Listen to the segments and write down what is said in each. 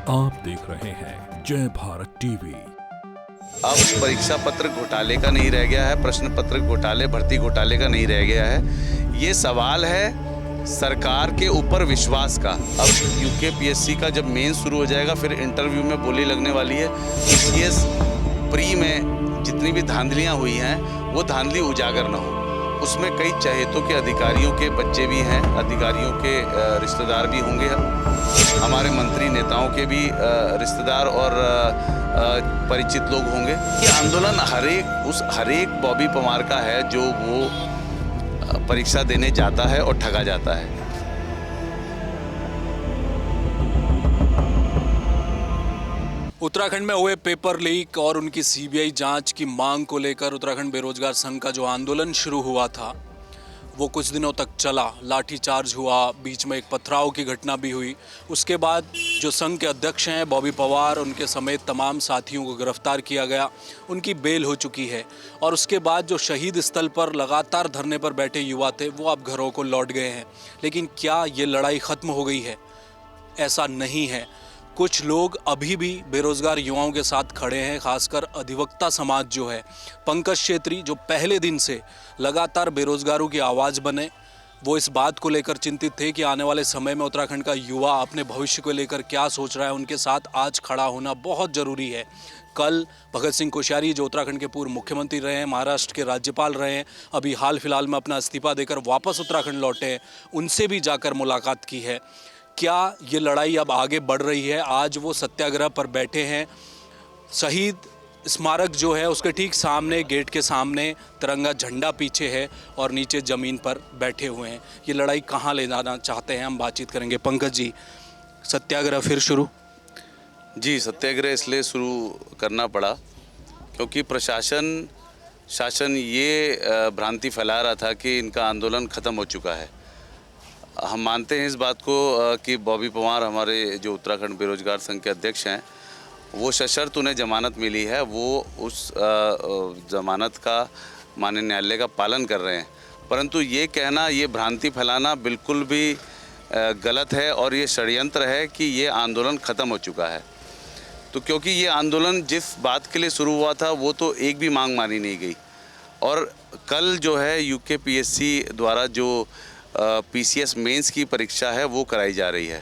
आप देख रहे हैं जय भारत टीवी। अब परीक्षा पत्र घोटाले का नहीं रह गया है, प्रश्न पत्र घोटाले, भर्ती घोटाले का नहीं रह गया है। ये सवाल है सरकार के ऊपर विश्वास का। अब यूकेपीएससी का जब मेन शुरू हो जाएगा, फिर इंटरव्यू में बोली लगने वाली है। पीसीएस प्री में जितनी भी धांधलियां हुई हैं, वो धांधली उजागर न हो। उसमें कई चहेतों के अधिकारियों के बच्चे भी हैं, अधिकारियों के रिश्तेदार भी होंगे, हमारे मंत्री नेताओं के भी रिश्तेदार और परिचित लोग होंगे। ये आंदोलन हर एक बॉबी पवार का है जो वो परीक्षा देने जाता है और ठगा जाता है। उत्तराखंड में हुए पेपर लीक और उनकी सीबीआई जांच की मांग को लेकर उत्तराखंड बेरोजगार संघ का जो आंदोलन शुरू हुआ था वो कुछ दिनों तक चला। लाठीचार्ज हुआ, बीच में एक पथराव की घटना भी हुई। उसके बाद जो संघ के अध्यक्ष हैं बॉबी पवार, उनके समेत तमाम साथियों को गिरफ्तार किया गया, उनकी बेल हो चुकी है। और उसके बाद जो शहीद स्थल पर लगातार धरने पर बैठे युवा थे वो अब घरों को लौट गए हैं। लेकिन क्या ये लड़ाई ख़त्म हो गई है? ऐसा नहीं है। कुछ लोग अभी भी बेरोजगार युवाओं के साथ खड़े हैं, खासकर अधिवक्ता समाज जो है। पंकज छेत्री जो पहले दिन से लगातार बेरोजगारों की आवाज़ बने, वो इस बात को लेकर चिंतित थे कि आने वाले समय में उत्तराखंड का युवा अपने भविष्य को लेकर क्या सोच रहा है। उनके साथ आज खड़ा होना बहुत ज़रूरी है। कल भगत सिंह कोश्यारी जो उत्तराखंड के पूर्व मुख्यमंत्री रहे हैं, महाराष्ट्र के राज्यपाल रहे हैं, अभी हाल फिलहाल में अपना इस्तीफा देकर वापस उत्तराखंड लौटे हैं, उनसे भी जाकर मुलाकात की है। क्या ये लड़ाई अब आगे बढ़ रही है? आज वो सत्याग्रह पर बैठे हैं। शहीद स्मारक जो है उसके ठीक सामने, गेट के सामने तिरंगा झंडा पीछे है और नीचे ज़मीन पर बैठे हुए हैं। ये लड़ाई कहाँ ले जाना चाहते हैं, हम बातचीत करेंगे। पंकज जी, सत्याग्रह फिर शुरू? जी, सत्याग्रह इसलिए शुरू करना पड़ा क्योंकि शासन ये भ्रांति फैला रहा था कि इनका आंदोलन ख़त्म हो चुका है। हम मानते हैं इस बात को कि बॉबी पवार हमारे जो उत्तराखंड बेरोजगार संघ के अध्यक्ष हैं, वो सशर्त उन्हें जमानत मिली है, वो उस जमानत का माननीय न्यायालय का पालन कर रहे हैं। परंतु ये कहना, ये भ्रांति फैलाना बिल्कुल भी गलत है और ये षड्यंत्र है कि ये आंदोलन ख़त्म हो चुका है। तो क्योंकि ये आंदोलन जिस बात के लिए शुरू हुआ था वो तो एक भी मांग मानी नहीं गई। और कल जो है यूकेपीएससी द्वारा जो पीसीएस मेंस की परीक्षा है वो कराई जा रही है।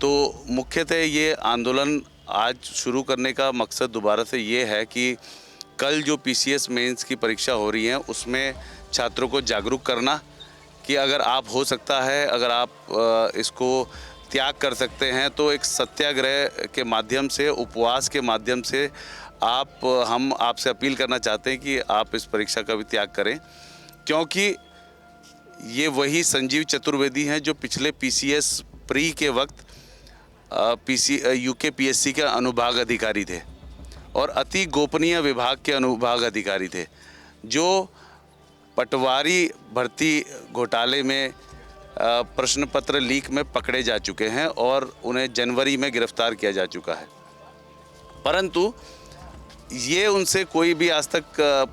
तो मुख्यतः ये आंदोलन आज शुरू करने का मकसद दोबारा से ये है कि कल जो पीसीएस मेंस की परीक्षा हो रही है उसमें छात्रों को जागरूक करना कि अगर आप हो सकता है, अगर आप इसको त्याग कर सकते हैं तो एक सत्याग्रह के माध्यम से, उपवास के माध्यम से हम आपसे अपील करना चाहते हैं कि आप इस परीक्षा का भी त्याग करें। क्योंकि ये वही संजीव चतुर्वेदी हैं जो पिछले पीसीएस प्री के वक्त यूकेपीएससी के अनुभाग अधिकारी थे और अति गोपनीय विभाग के अनुभाग अधिकारी थे, जो पटवारी भर्ती घोटाले में प्रश्न पत्र लीक में पकड़े जा चुके हैं और उन्हें जनवरी में गिरफ्तार किया जा चुका है। परंतु ये उनसे कोई भी आज तक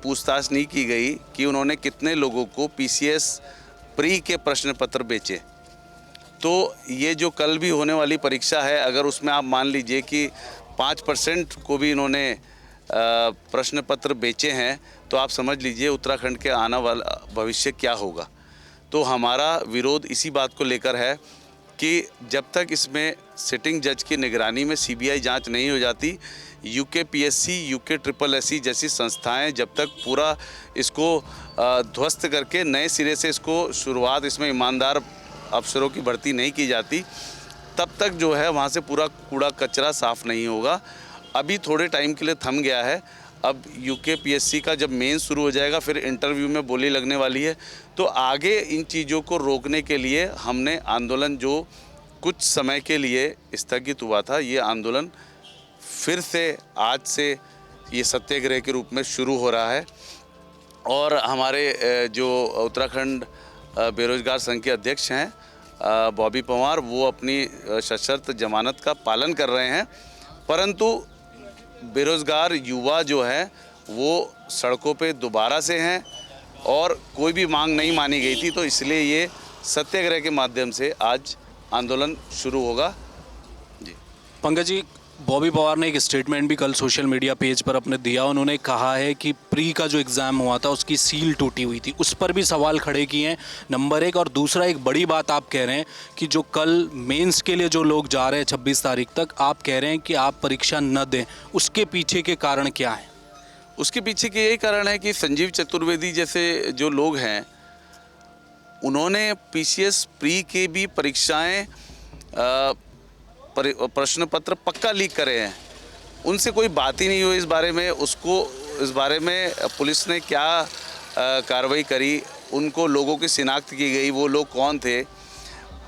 पूछताछ नहीं की गई कि उन्होंने कितने लोगों को पीसीएस प्री के प्रश्न पत्र बेचे। तो ये जो कल भी होने वाली परीक्षा है, अगर उसमें आप मान लीजिए कि 5% को भी इन्होंने प्रश्न पत्र बेचे हैं तो आप समझ लीजिए उत्तराखंड के आने वाला भविष्य क्या होगा। तो हमारा विरोध इसी बात को लेकर है कि जब तक इसमें सिटिंग जज की निगरानी में सीबीआई जांच नहीं हो जाती, यूकेपीएससी, यूके जैसी संस्थाएं जब तक पूरा इसको ध्वस्त करके नए सिरे से इसमें ईमानदार अफसरों की भर्ती नहीं की जाती, तब तक जो है वहाँ से पूरा कूड़ा कचरा साफ़ नहीं होगा। अभी थोड़े टाइम के लिए थम गया है। अब यूकेपीएससी का जब मेन शुरू हो जाएगा, फिर इंटरव्यू में बोली लगने वाली है। तो आगे इन चीज़ों को रोकने के लिए हमने आंदोलन जो कुछ समय के लिए स्थगित हुआ था, ये आंदोलन फिर से आज से ये सत्याग्रह के रूप में शुरू हो रहा है। और हमारे जो उत्तराखंड बेरोजगार संघ के अध्यक्ष हैं बॉबी पवार, वो अपनी सशर्त जमानत का पालन कर रहे हैं। परंतु बेरोजगार युवा जो है वो सड़कों पे दोबारा से हैं और कोई भी मांग नहीं मानी गई थी, तो इसलिए ये सत्याग्रह के माध्यम से आज आंदोलन शुरू होगा। जी पंकज जी, बॉबी पवार ने एक स्टेटमेंट भी कल सोशल मीडिया पेज पर अपने दिया। उन्होंने कहा है कि प्री का जो एग्ज़ाम हुआ था उसकी सील टूटी हुई थी, उस पर भी सवाल खड़े किए हैं, नंबर एक। और दूसरा, एक बड़ी बात आप कह रहे हैं कि जो कल मेंस के लिए जो लोग जा रहे हैं 26 तारीख तक, आप कह रहे हैं कि आप परीक्षा न दें, उसके पीछे के कारण क्या है? उसके पीछे के यही कारण है कि संजीव चतुर्वेदी जैसे जो लोग हैं उन्होंने पीसीएस प्री की भी परीक्षाएं प्रश्न पत्र पक्का लीक करे हैं। उनसे कोई बात ही नहीं हुई इस बारे में। इस बारे में पुलिस ने क्या कार्रवाई करी, उनको लोगों की शिनाख्त की गई, वो लोग कौन थे,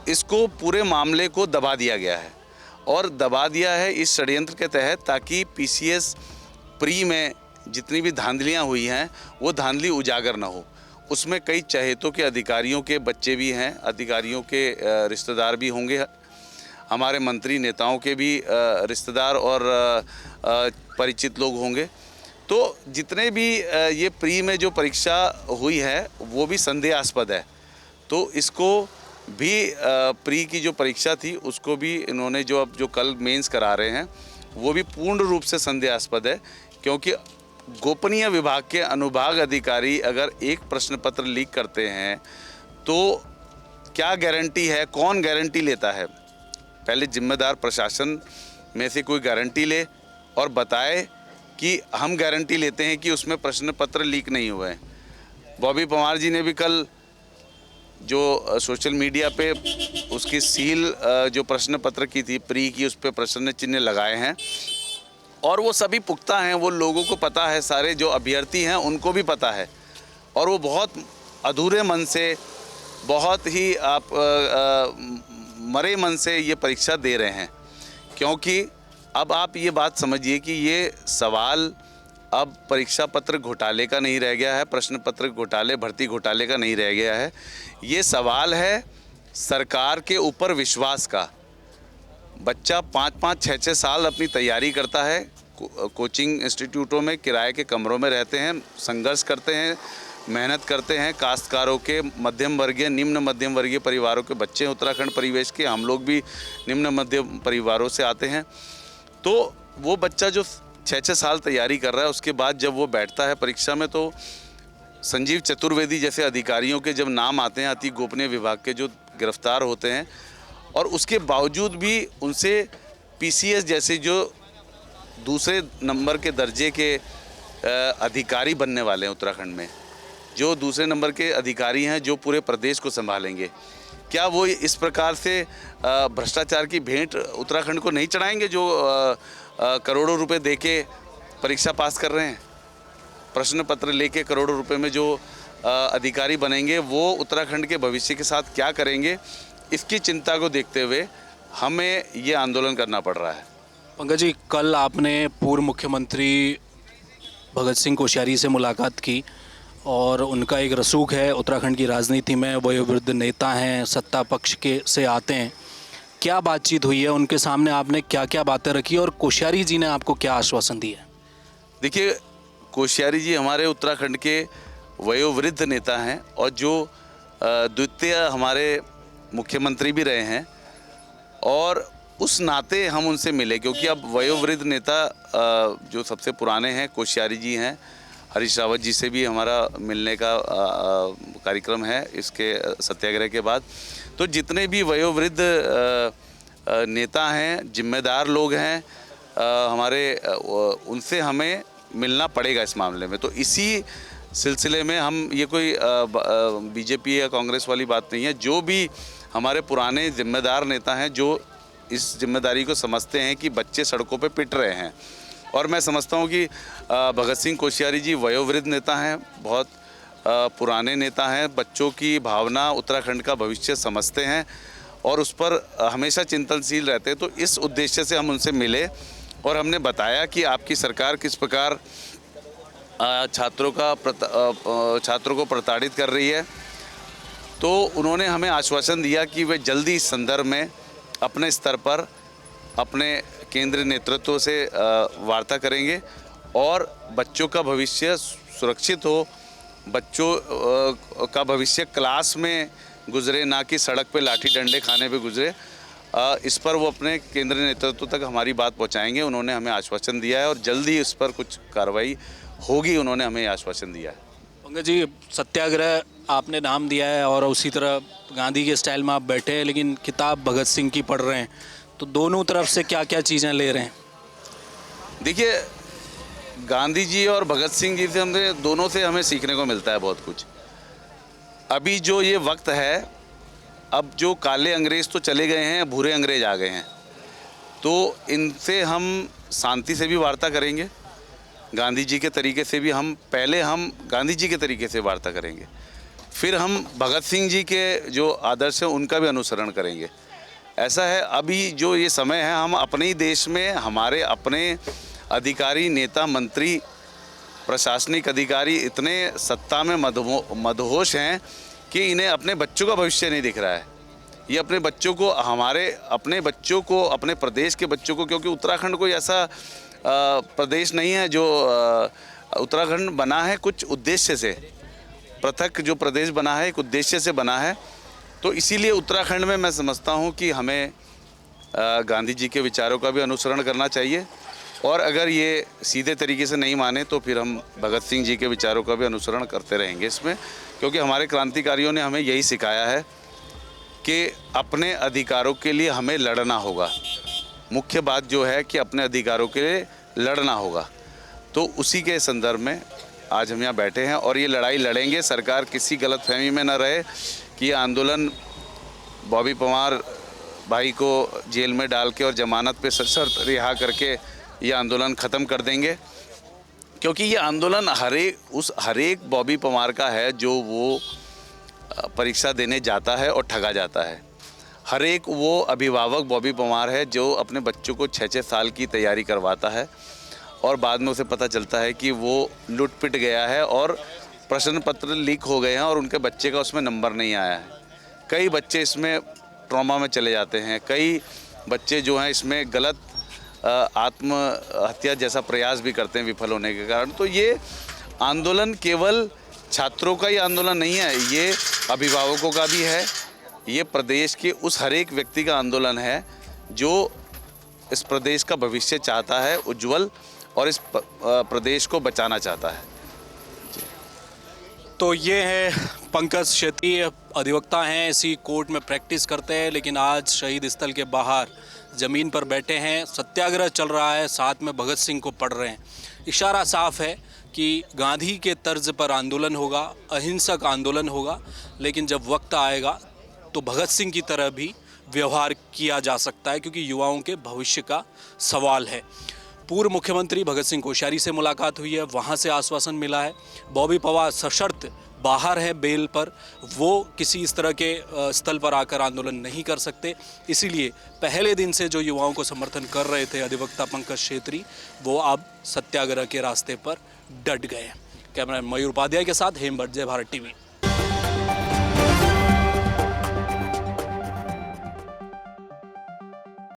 इसको पूरे मामले को दबा दिया गया है। और दबा दिया है इस षड्यंत्र के तहत ताकि पीसीएस प्री में जितनी भी धांधलियाँ हुई हैं वो धांधली उजागर ना हो। उसमें कई चहेतों के अधिकारियों के बच्चे भी हैं, अधिकारियों के रिश्तेदार भी होंगे, हमारे मंत्री नेताओं के भी रिश्तेदार और परिचित लोग होंगे। तो जितने भी ये प्री में जो परीक्षा हुई है वो भी संदेहास्पद है। तो इसको भी प्री की जो परीक्षा थी उसको भी इन्होंने जो कल मेंस करा रहे हैं वो भी पूर्ण रूप से संदेहास्पद है, क्योंकि गोपनीय विभाग के अनुभाग अधिकारी अगर एक प्रश्न पत्र लीक करते हैं तो क्या गारंटी है, कौन गारंटी लेता है? पहले जिम्मेदार प्रशासन में से कोई गारंटी ले और बताए कि हम गारंटी लेते हैं कि उसमें प्रश्न पत्र लीक नहीं हुए हैं। बॉबी पवार जी ने भी कल जो सोशल मीडिया पे उसकी सील जो प्रश्न पत्र की थी प्री की, उस पर प्रश्न चिन्ह लगाए हैं और वो सभी पुख्ता हैं, वो लोगों को पता है, सारे जो अभ्यर्थी हैं उनको भी पता है। और वो बहुत अधूरे मन से, बहुत ही मरे मन से ये परीक्षा दे रहे हैं। क्योंकि अब आप ये बात समझिए कि ये सवाल अब परीक्षा पत्र घोटाले का नहीं रह गया है, प्रश्न पत्र घोटाले, भर्ती घोटाले का नहीं रह गया है। ये सवाल है सरकार के ऊपर विश्वास का। बच्चा 5-5, 6-6 साल अपनी तैयारी करता है, कोचिंग इंस्टीट्यूटों में किराए के कमरों में रहते हैं, संघर्ष करते हैं, मेहनत करते हैं। काश्तकारों के मध्यम वर्गीय, निम्न मध्यम वर्गीय परिवारों के बच्चे हैं, उत्तराखंड परिवेश के, हम लोग भी निम्न मध्यम परिवारों से आते हैं। तो वो बच्चा जो 6-6 साल तैयारी कर रहा है, उसके बाद जब वो बैठता है परीक्षा में तो संजीव चतुर्वेदी जैसे अधिकारियों के जब नाम आते हैं, अति गोपनीय विभाग के जो गिरफ्तार होते हैं, और उसके बावजूद भी उनसे पीसीएस जैसे जो दूसरे नंबर के दर्जे के अधिकारी बनने वाले हैं उत्तराखंड में, जो दूसरे नंबर के अधिकारी हैं जो पूरे प्रदेश को संभालेंगे, क्या वो इस प्रकार से भ्रष्टाचार की भेंट उत्तराखंड को नहीं चढ़ाएंगे जो करोड़ों रुपए देके परीक्षा पास कर रहे हैं? प्रश्न पत्र लेके करोड़ों रुपए में जो अधिकारी बनेंगे वो उत्तराखंड के भविष्य के साथ क्या करेंगे, इसकी चिंता को देखते हुए हमें ये आंदोलन करना पड़ रहा है। पंकज जी, कल आपने पूर्व मुख्यमंत्री भगत सिंह कोश्यारी से मुलाकात की और उनका एक रसूख है उत्तराखंड की राजनीति में, वयोवृद्ध नेता हैं, सत्ता पक्ष के से आते हैं। क्या बातचीत हुई है उनके सामने, आपने क्या क्या बातें रखी और कोश्यारी जी ने आपको क्या आश्वासन दिया? देखिए, कोश्यारी जी हमारे उत्तराखंड के वयोवृद्ध नेता हैं और जो द्वितीय हमारे मुख्यमंत्री भी रहे हैं, और उस नाते हम उनसे मिले क्योंकि अब वयोवृद्ध नेता जो सबसे पुराने हैं कोश्यारी जी हैं। हरीश रावत जी से भी हमारा मिलने का कार्यक्रम है इसके सत्याग्रह के बाद। तो जितने भी वयोवृद्ध नेता हैं, जिम्मेदार लोग हैं हमारे, उनसे हमें मिलना पड़ेगा इस मामले में। तो इसी सिलसिले में हम, ये कोई बीजेपी या कांग्रेस वाली बात नहीं है, जो भी हमारे पुराने जिम्मेदार नेता हैं जो इस जिम्मेदारी को समझते हैं कि बच्चे सड़कों पे पिट रहे हैं, और मैं समझता हूँ कि भगत सिंह कोश्यारी जी वयोवृद्ध नेता हैं, बहुत पुराने नेता हैं, बच्चों की भावना, उत्तराखंड का भविष्य समझते हैं और उस पर हमेशा चिंतनशील रहते हैं। तो इस उद्देश्य से हम उनसे मिले और हमने बताया कि आपकी सरकार किस प्रकार छात्रों को प्रताड़ित कर रही है। तो उन्होंने हमें आश्वासन दिया कि वे जल्दी इस संदर्भ में अपने स्तर पर अपने केंद्रीय नेतृत्व से वार्ता करेंगे और बच्चों का भविष्य सुरक्षित हो, बच्चों का भविष्य क्लास में गुजरे, ना कि सड़क पे लाठी डंडे खाने पे गुजरे। इस पर वो अपने केंद्रीय नेतृत्व तक हमारी बात पहुंचाएंगे। उन्होंने हमें आश्वासन दिया है और जल्द ही इस पर कुछ कार्रवाई होगी, उन्होंने हमें आश्वासन दिया है। पंकज जी, सत्याग्रह आपने नाम दिया है और उसी तरह गांधी के स्टाइल में आप बैठे हैं, लेकिन किताब भगत सिंह की पढ़ रहे हैं, तो दोनों तरफ से क्या क्या चीज़ें ले रहे हैं? देखिए, गांधी जी और भगत सिंह जी से हमें दोनों से हमें सीखने को मिलता है बहुत कुछ। अभी जो ये वक्त है, अब जो काले अंग्रेज़ तो चले गए हैं, भूरे अंग्रेज आ गए हैं, तो इनसे हम शांति से भी वार्ता करेंगे, गांधी जी के तरीके से भी हम गांधी जी के तरीके से वार्ता करेंगे, फिर हम भगत सिंह जी के जो आदर्श हैं उनका भी अनुसरण करेंगे। ऐसा है, अभी जो ये समय है, हम अपने ही देश में हमारे अपने अधिकारी, नेता, मंत्री, प्रशासनिक अधिकारी इतने सत्ता में मदहोश हैं कि इन्हें अपने बच्चों का भविष्य नहीं दिख रहा है। ये अपने बच्चों को, अपने बच्चों को, अपने प्रदेश के बच्चों को, क्योंकि उत्तराखंड कोई ऐसा प्रदेश नहीं है जो उत्तराखंड बना है कुछ उद्देश्य से, पृथक जो प्रदेश बना है एक उद्देश्य से बना है। तो इसीलिए उत्तराखंड में मैं समझता हूँ कि हमें गांधी जी के विचारों का भी अनुसरण करना चाहिए, और अगर ये सीधे तरीके से नहीं माने तो फिर हम भगत सिंह जी के विचारों का भी अनुसरण करते रहेंगे इसमें, क्योंकि हमारे क्रांतिकारियों ने हमें यही सिखाया है कि अपने अधिकारों के लिए हमें लड़ना होगा। मुख्य बात जो है कि अपने अधिकारों के लिए लड़ना होगा। तो उसी के संदर्भ में आज हम यहाँ बैठे हैं और ये लड़ाई लड़ेंगे। सरकार किसी गलतफहमी में न रहे कि ये आंदोलन बॉबी परमार भाई को जेल में डाल के और जमानत पे सशर्त रिहा करके ये आंदोलन ख़त्म कर देंगे, क्योंकि ये आंदोलन हर एक बॉबी परमार का है जो वो परीक्षा देने जाता है और ठगा जाता है। हर एक वो अभिभावक बॉबी परमार है जो अपने बच्चों को 6-6 साल की तैयारी करवाता है और बाद में उसे पता चलता है कि वो लुट पिट गया है और प्रश्न पत्र लीक हो गए हैं और उनके बच्चे का उसमें नंबर नहीं आया है। कई बच्चे इसमें ट्रॉमा में चले जाते हैं, कई बच्चे जो हैं इसमें गलत आत्महत्या जैसा प्रयास भी करते हैं विफल होने के कारण। तो ये आंदोलन केवल छात्रों का ही आंदोलन नहीं है, ये अभिभावकों का भी है, ये प्रदेश के उस हर एक व्यक्ति का आंदोलन है जो इस प्रदेश का भविष्य चाहता है उज्जवल और इस प्रदेश को बचाना चाहता है। तो ये है पंकज शेट्टी, अधिवक्ता हैं, इसी कोर्ट में प्रैक्टिस करते हैं, लेकिन आज शहीद स्थल के बाहर ज़मीन पर बैठे हैं, सत्याग्रह चल रहा है, साथ में भगत सिंह को पढ़ रहे हैं। इशारा साफ है कि गांधी के तर्ज पर आंदोलन होगा, अहिंसक आंदोलन होगा, लेकिन जब वक्त आएगा तो भगत सिंह की तरह भी व्यवहार किया जा सकता है, क्योंकि युवाओं के भविष्य का सवाल है। पूर्व मुख्यमंत्री भगत सिंह कोश्यारी से मुलाकात हुई है, वहाँ से आश्वासन मिला है। बॉबी परमार सशर्त बाहर है बेल पर, वो किसी इस तरह के स्थल पर आकर आंदोलन नहीं कर सकते, इसीलिए पहले दिन से जो युवाओं को समर्थन कर रहे थे अधिवक्ता पंकज शेट्टी, वो अब सत्याग्रह के रास्ते पर डट गए हैं। कैमरा मयूर उपाध्याय के साथ हेमभट्ट, जय भारत टीवी।